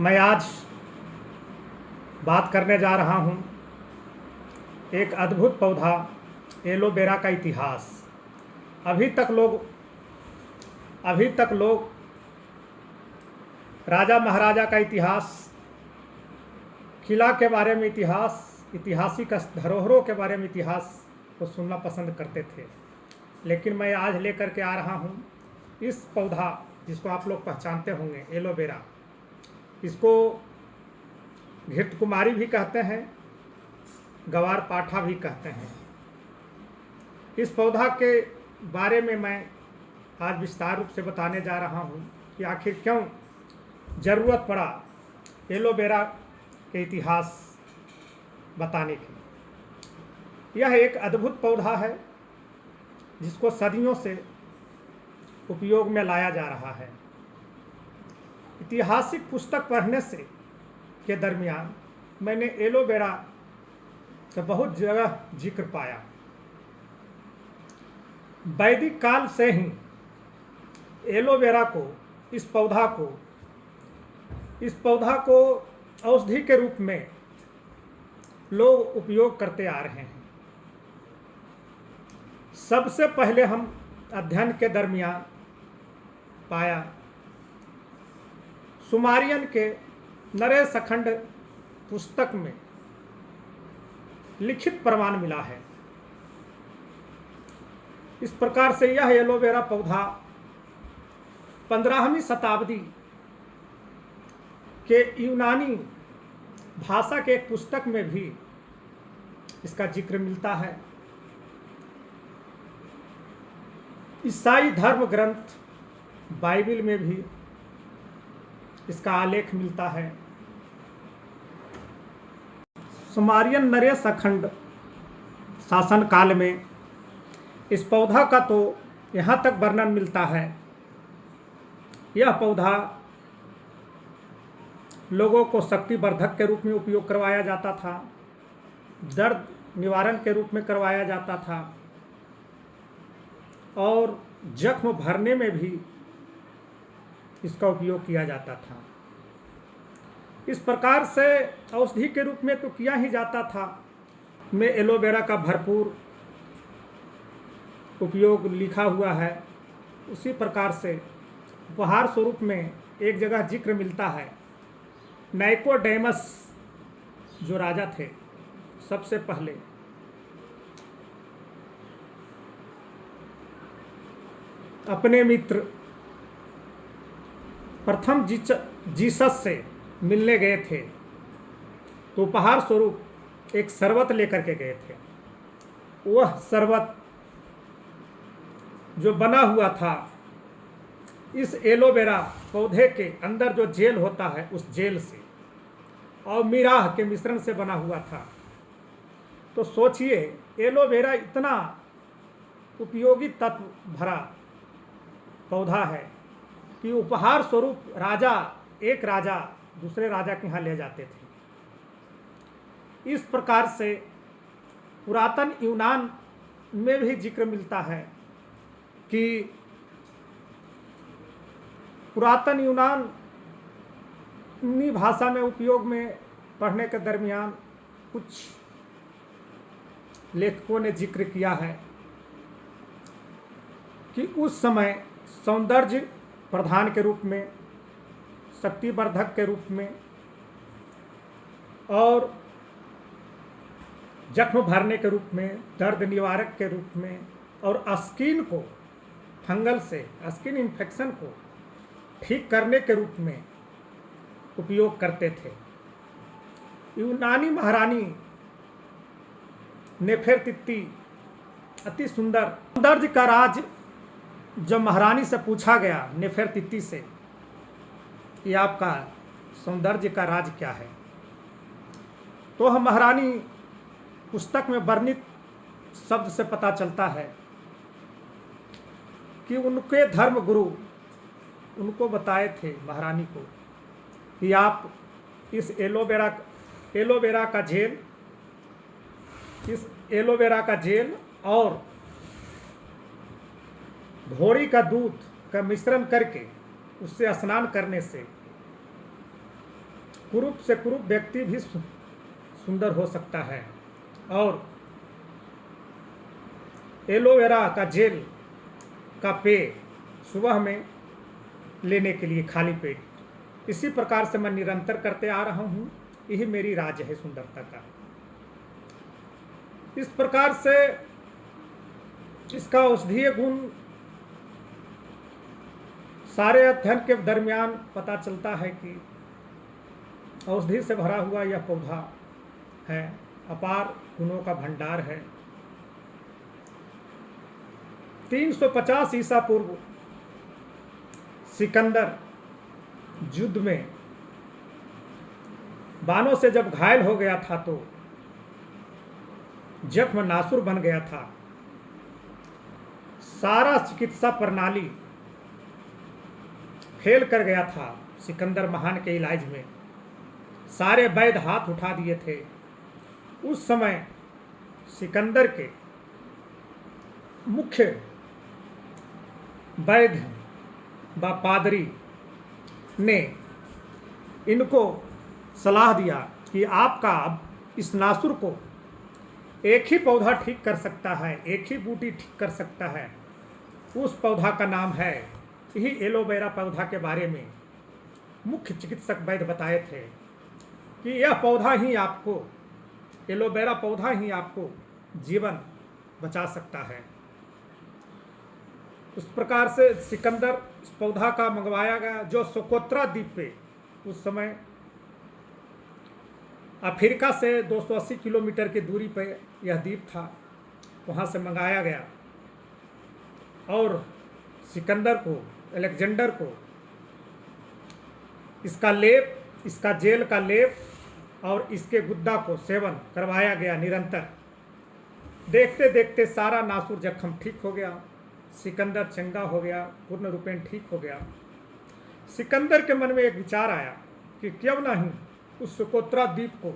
मैं आज बात करने जा रहा हूँ एक अद्भुत पौधा एलोवेरा का इतिहास। अभी तक लोग राजा महाराजा का इतिहास, किला के बारे में इतिहास, ऐतिहासिक धरोहरों के बारे में इतिहास को सुनना पसंद करते थे। लेकिन मैं आज लेकर के आ रहा हूँ इस पौधा जिसको आप लोग पहचानते होंगे, एलोवेरा। इसको घृतकुमारी भी कहते हैं, गवार पाठा भी कहते हैं। इस पौधा के बारे में मैं आज विस्तार रूप से बताने जा रहा हूँ कि आखिर क्यों ज़रूरत पड़ा एलोवेरा के इतिहास बताने की। यह एक अद्भुत पौधा है जिसको सदियों से उपयोग में लाया जा रहा है। ऐतिहासिक पुस्तक पढ़ने से के दरमियान मैंने एलोवेरा का बहुत जगह जिक्र पाया। वैदिक काल से ही एलोवेरा को, इस पौधा को औषधि के रूप में लोग उपयोग करते आ रहे हैं। सबसे पहले हम अध्ययन के दरमियान पाया सुमारियन के नरेश अखंड पुस्तक में लिखित प्रमाण मिला है। इस प्रकार से यह एलोवेरा पौधा 15वीं शताब्दी के यूनानी भाषा के एक पुस्तक में भी इसका जिक्र मिलता है। ईसाई धर्म ग्रंथ बाइबिल में भी इसका आलेख मिलता है। सुमारियन नरेश अखंड शासन काल में इस पौधा का तो यहाँ तक वर्णन मिलता है। यह पौधा लोगों को शक्तिवर्धक के रूप में उपयोग करवाया जाता था, दर्द निवारण के रूप में करवाया जाता था और जख्म भरने में भी इसका उपयोग किया जाता था। इस प्रकार से औषधि के रूप में तो किया ही जाता था। में एलोवेरा का भरपूर उपयोग लिखा हुआ है। उसी प्रकार से उपहार स्वरूप में एक जगह जिक्र मिलता है। नाइकोडेमस जो राजा थे, सबसे पहले अपने मित्र प्रथम जीसस से मिलने गए थे तो उपहार स्वरूप एक शरबत लेकर के गए थे। वह शरबत जो बना हुआ था इस एलोवेरा पौधे के अंदर जो जेल होता है उस जेल से और मिराह के मिश्रण से बना हुआ था। तो सोचिए, एलोवेरा इतना उपयोगी तत्व भरा पौधा है कि उपहार स्वरूप एक राजा दूसरे राजा के यहाँ ले जाते थे। इस प्रकार से पुरातन यूनान में भी जिक्र मिलता है कि पुरातन यूनानी भाषा में उपयोग में पढ़ने के दरमियान कुछ लेखकों ने जिक्र किया है कि उस समय सौंदर्य प्रधान के रूप में, शक्तिवर्धक के रूप में और जख्म भरने के रूप में, दर्द निवारक के रूप में और स्किन को, फंगल से स्किन इन्फेक्शन को ठीक करने के रूप में उपयोग करते थे। यूनानी महारानी नेफेरतित्ती अति सुंदर सौंदर्य का राज जब महारानी से पूछा गया, नेफेरतित्ती से, कि आपका सौंदर्य का राज क्या है, तो हम महारानी पुस्तक में वर्णित शब्द से पता चलता है कि उनके धर्म गुरु उनको बताए थे, महारानी को, कि आप इस एलोवेरा का जेल और घोड़ी का दूध का मिश्रण करके उससे स्नान करने से कुरूप से कुरूप व्यक्ति भी सुंदर हो सकता है। और एलोवेरा का जेल का पेय सुबह में लेने के लिए खाली पेट, इसी प्रकार से मैं निरंतर करते आ रहा हूँ। यही मेरी राज है सुंदरता का। इस प्रकार से इसका औषधीय गुण सारे अध्ययन के दरमियान पता चलता है कि औषधि से भरा हुआ यह पौधा है, अपार गुणों का भंडार है। 350 ईसा पूर्व सिकंदर युद्ध में बाणों से जब घायल हो गया था तो जख्म नासुर बन गया था। सारा चिकित्सा प्रणाली फेल कर गया था सिकंदर महान के इलाज में। सारे वैद्य हाथ उठा दिए थे। उस समय सिकंदर के मुख्य वैद्य व पादरी ने इनको सलाह दिया कि आपका अब इस नासुर को एक ही पौधा ठीक कर सकता है, एक ही बूटी ठीक कर सकता है। उस पौधा का नाम है, यही एलोवेरा पौधा के बारे में मुख्य चिकित्सक वैद्य बताए थे कि यह पौधा ही आपको, एलोवेरा पौधा ही आपको जीवन बचा सकता है। उस प्रकार से सिकंदर इस पौधा का मंगवाया गया, जो सोकोत्रा द्वीप पे उस समय अफ्रीका से 280 किलोमीटर की दूरी पर यह द्वीप था, वहाँ से मंगाया गया। और सिकंदर को, अलेक्जेंडर को इसका लेप, इसका जेल का लेप और इसके गुद्दा को सेवन करवाया गया निरंतर। देखते देखते सारा नासुर जख्म ठीक हो गया। सिकंदर चंगा हो गया, पूर्ण रूपेण ठीक हो गया। सिकंदर के मन में एक विचार आया कि क्यों नहीं उस सोकोत्रा द्वीप को,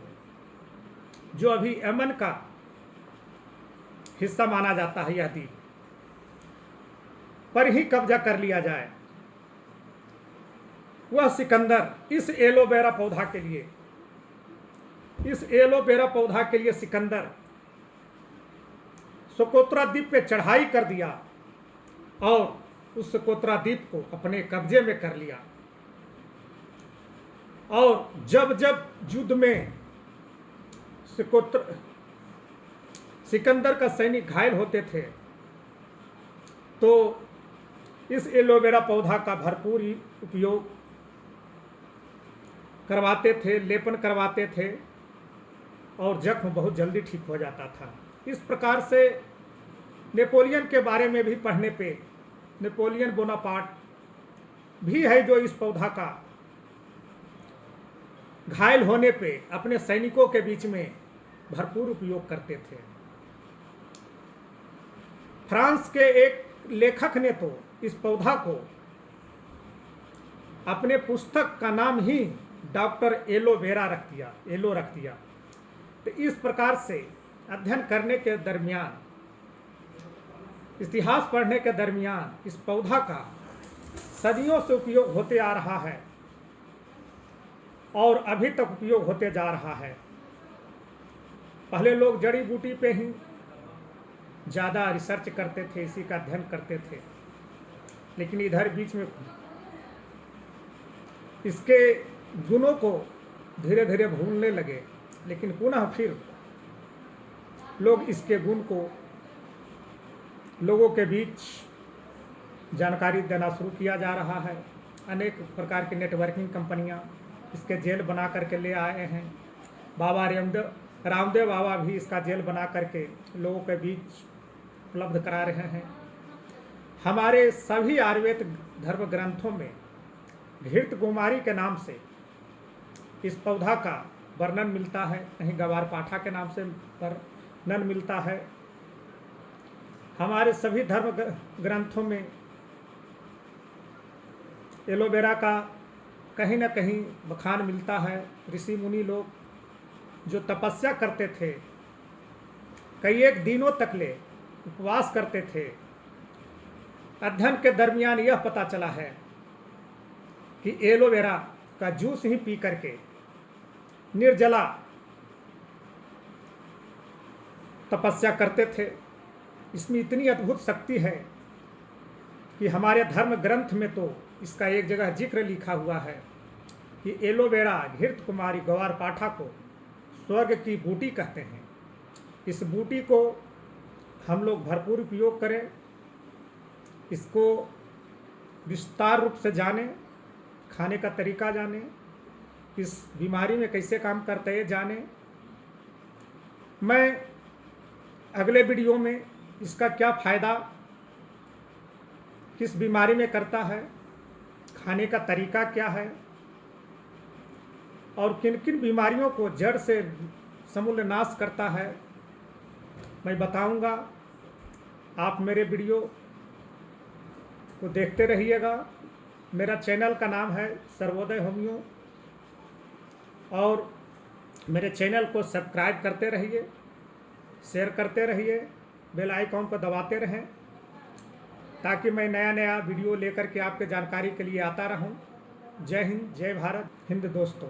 जो अभी यमन का हिस्सा माना जाता है, यह द्वीप पर ही कब्जा कर लिया जाए। वह सिकंदर इस एलोवेरा पौधा के लिए, इस एलोवेरा पौधा के लिए सिकंदर सोकोत्रा द्वीप पे चढ़ाई कर दिया और उस सोकोत्रा द्वीप को अपने कब्जे में कर लिया। और जब जब युद्ध में सिकंदर का सैनिक घायल होते थे तो इस एलोवेरा पौधा का भरपूर ही उपयोग करवाते थे, लेपन करवाते थे और जख्म बहुत जल्दी ठीक हो जाता था। इस प्रकार से नेपोलियन के बारे में भी पढ़ने पे, नेपोलियन बोनापार्ट भी है जो इस पौधा का घायल होने पे अपने सैनिकों के बीच में भरपूर उपयोग करते थे। फ्रांस के एक लेखक ने तो इस पौधा को अपने पुस्तक का नाम ही डॉक्टर एलोवेरा रख दिया, एलो रख दिया। तो इस प्रकार से अध्ययन करने के दरमियान, इतिहास पढ़ने के दरमियान इस पौधा का सदियों से उपयोग होते आ रहा है और अभी तक उपयोग होते जा रहा है। पहले लोग जड़ी बूटी पे ही ज़्यादा रिसर्च करते थे, इसी का अध्ययन करते थे, लेकिन इधर बीच में इसके गुणों को धीरे धीरे भूलने लगे। लेकिन पुनः फिर लोग इसके गुण को लोगों के बीच जानकारी देना शुरू किया जा रहा है। अनेक प्रकार की नेटवर्किंग कंपनियां इसके जेल बना करके ले आए हैं। बाबा रामदेव बाबा भी इसका जेल बना करके लोगों के बीच उपलब्ध करा रहे हैं। हमारे सभी आयुर्वेद धर्म ग्रंथों में घृत कुमारी के नाम से इस पौधा का वर्णन मिलता है, कहीं गवार पाठा के नाम से वर्णन मिलता है। हमारे सभी धर्म ग्रंथों में एलोवेरा का कहीं न कहीं बखान मिलता है। ऋषि मुनि लोग जो तपस्या करते थे, कई एक दिनों तक ले उपवास करते थे, अध्ययन के दरमियान यह पता चला है कि एलोवेरा का जूस ही पी करके निर्जला तपस्या करते थे। इसमें इतनी अद्भुत शक्ति है कि हमारे धर्म ग्रंथ में तो इसका एक जगह जिक्र लिखा हुआ है कि एलोवेरा घृत कुमारी ग्वारपाठा को स्वर्ग की बूटी कहते हैं। इस बूटी को हम लोग भरपूर उपयोग करें, इसको विस्तार रूप से जानें, खाने का तरीका जानें, इस बीमारी में कैसे काम करता है जानें। मैं अगले वीडियो में इसका क्या फ़ायदा किस बीमारी में करता है, खाने का तरीका क्या है और किन किन बीमारियों को जड़ से समूल नाश करता है, मैं बताऊंगा। आप मेरे वीडियो को देखते रहिएगा। मेरा चैनल का नाम है सर्वोदय होमियो और मेरे चैनल को सब्सक्राइब करते रहिए, शेयर करते रहिए, बेल आइकॉन को दबाते रहें ताकि मैं नया नया वीडियो लेकर के आपके जानकारी के लिए आता रहूं। जय हिंद, जय भारत, हिंद दोस्तों।